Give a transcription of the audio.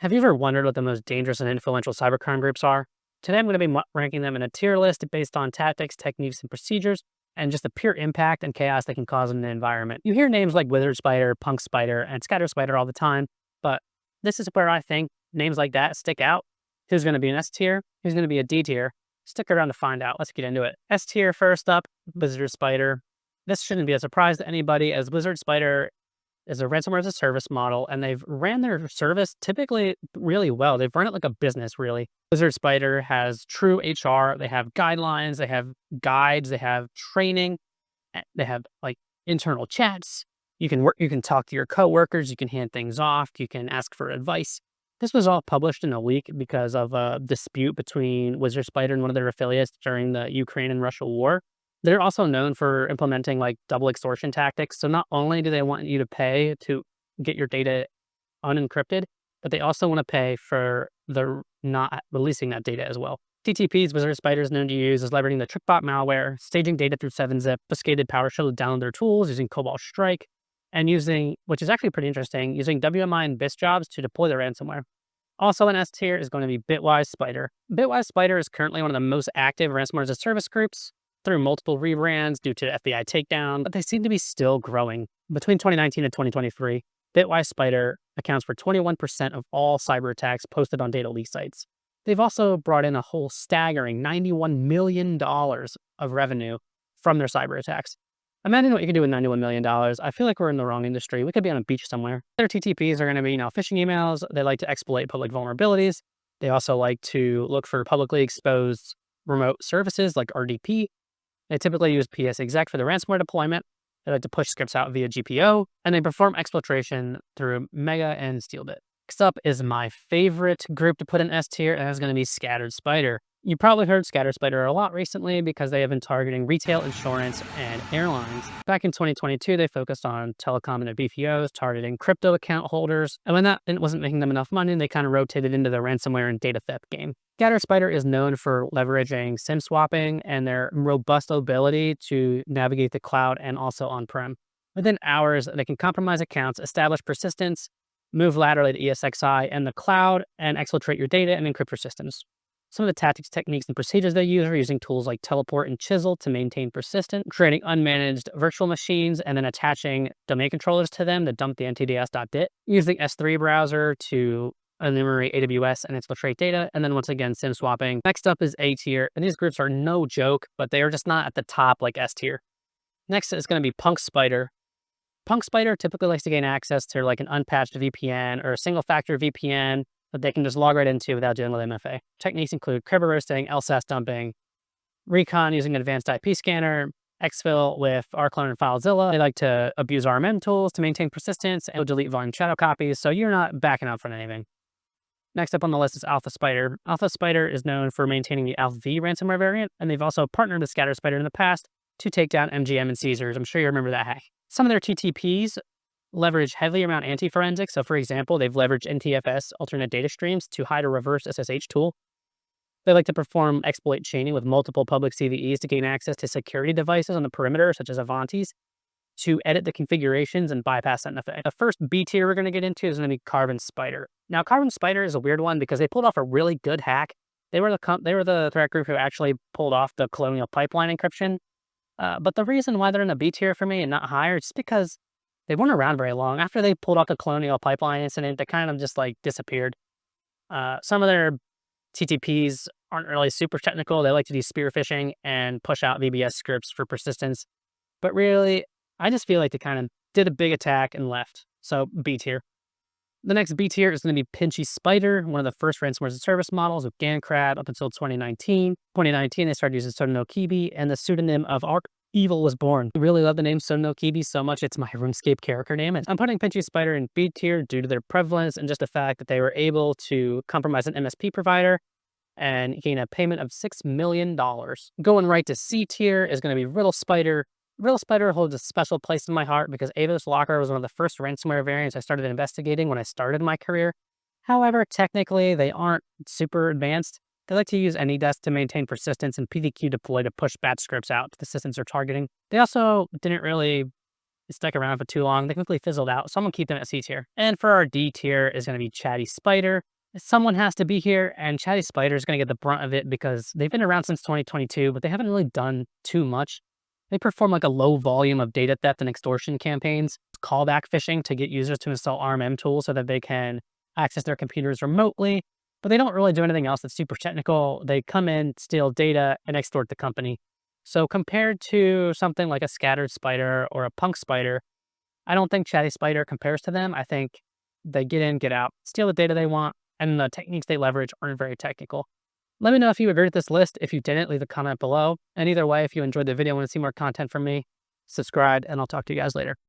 Have you ever wondered what the most dangerous and influential cybercrime groups are? Today, I'm going to be ranking them in a tier list based on tactics, techniques, and procedures, and just the pure impact and chaos they can cause in the environment. You hear names like WizardSpider, Punk Spider, and Scatter Spider all the time, but this is where I think names like that stick out. Who's going to be an S tier? Who's going to be a D tier? Stick around to find out. Let's get into it. S tier first up, WizardSpider. This shouldn't be a surprise to anybody, as WizardSpider is a ransomware as a service model, and they've ran their service typically really well. They've run it like a business, really. WizardSpider has true HR. They have guidelines. They have guides. They have training. They have like internal chats. You can work. You can talk to your coworkers. You can hand things off. You can ask for advice. This was all published in a week because of a dispute between WizardSpider and one of their affiliates during the Ukraine and Russia war. They're also known for implementing like double extortion tactics. So not only do they want you to pay to get your data unencrypted, but they also want to pay for the not releasing that data as well. TTPs WizardSpider is known to use is leveraging the TrickBot malware, staging data through 7-zip, obfuscated PowerShell to download their tools, using Cobalt Strike, and using, which is actually pretty interesting, using WMI and BIS jobs to deploy their ransomware. Also in S tier is going to be BitWise Spider. BitWise Spider is currently one of the most active ransomware as a service groups through multiple rebrands due to FBI takedown, but they seem to be still growing. Between 2019 and 2023, BitWise Spider accounts for 21% of all cyber attacks posted on data leak sites. They've also brought in a whole staggering $91 million of revenue from their cyber attacks. Imagine what you could do with $91 million. I feel like we're in the wrong industry. We could be on a beach somewhere. Their TTPs are going to be, phishing emails. They like to exploit public vulnerabilities. They also like to look for publicly exposed remote services like RDP. They typically use PS exec for the ransomware deployment. They like to push scripts out via GPO, and they perform exfiltration through Mega and Steelbit. Next up is my favorite group to put in S tier, and that's going to be Scattered Spider. You probably heard Scattered Spider a lot recently because they have been targeting retail, insurance, and airlines. Back in 2022, they focused on telecom and BPOs, targeting crypto account holders. And when that wasn't making them enough money, they kind of rotated into the ransomware and data theft game. Scattered Spider is known for leveraging SIM swapping and their robust ability to navigate the cloud and also on-prem. Within hours, they can compromise accounts, establish persistence, move laterally to ESXi and the cloud, and exfiltrate your data and encrypt your systems. Some of the tactics, techniques, and procedures they use are using tools like Teleport and Chisel to maintain persistence, creating unmanaged virtual machines, and then attaching domain controllers to them to dump the ntds.dit, using S3 browser to enumerate AWS and exfiltrate data, and then once again, SIM swapping. Next up is A tier, and these groups are no joke, but they are just not at the top like S tier. Next is going to be Punk Spider. Punk Spider typically likes to gain access to like an unpatched VPN or a single-factor VPN that they can just log right into without dealing with MFA. Techniques include Kerberos roasting, LSAS dumping, recon using an advanced IP scanner, exfil with rclone and FileZilla. They like to abuse RMM tools to maintain persistence and delete volume shadow copies, so you're not backing up from anything. Next up on the list is ALPHV. ALPHV is known for maintaining the ALPHV ransomware variant, and they've also partnered with Scatter Spider in the past to take down MGM and Caesars. I'm sure you remember that hack. Some of their TTPs leverage heavily around anti-forensics. So for example, they've leveraged NTFS alternate data streams to hide a reverse SSH tool. They like to perform exploit chaining with multiple public CVEs to gain access to security devices on the perimeter, such as Avantis, to edit the configurations and bypass NFA. The first B tier we're going to get into is going to be Carbon Spider. Now, Carbon Spider is a weird one because they pulled off a really good hack. They were the threat group who actually pulled off the Colonial Pipeline encryption. But the reason why they're in a B tier for me and not higher is because they weren't around very long. After they pulled off the Colonial Pipeline incident, they kind of just like disappeared. Some of their TTPs aren't really super technical. They like to do spear phishing and push out VBS scripts for persistence. But really, I just feel like they kind of did a big attack and left. So B tier. The next B tier is going to be Pinchy Spider, one of the first ransomware as a service models with GanCrab up until 2019. 2019, they started using Sotonokibi, and the pseudonym of Evil was born. I really love the name Sotonokibi so much, it's my RuneScape character name. I'm putting Pinchy Spider in B tier due to their prevalence and just the fact that they were able to compromise an MSP provider and gain a payment of $6 million. Going right to C tier is going to be Riddle Spider. Riddle Spider holds a special place in my heart because Avos Locker was one of the first ransomware variants I started investigating when I started my career. However, technically, they aren't super advanced. They like to use AnyDesk to maintain persistence and PDQ deploy to push batch scripts out to the systems they're targeting. They also didn't really stick around for too long. They quickly fizzled out, so I'm going to keep them at C tier. And for our D tier is going to be Chatty Spider. Someone has to be here, and Chatty Spider is going to get the brunt of it because they've been around since 2022, but they haven't really done too much. They perform like a low volume of data theft and extortion campaigns, callback phishing to get users to install RMM tools so that they can access their computers remotely. But they don't really do anything else that's super technical. They come in, steal data, and extort the company. So compared to something like a scattered spider or a punk spider, I don't think Chatty Spider compares to them. I think they get in, get out, steal the data they want, and the techniques they leverage aren't very technical. Let me know if you agree with this list. If you didn't, leave a comment below. And either way, if you enjoyed the video and want to see more content from me, subscribe, and I'll talk to you guys later.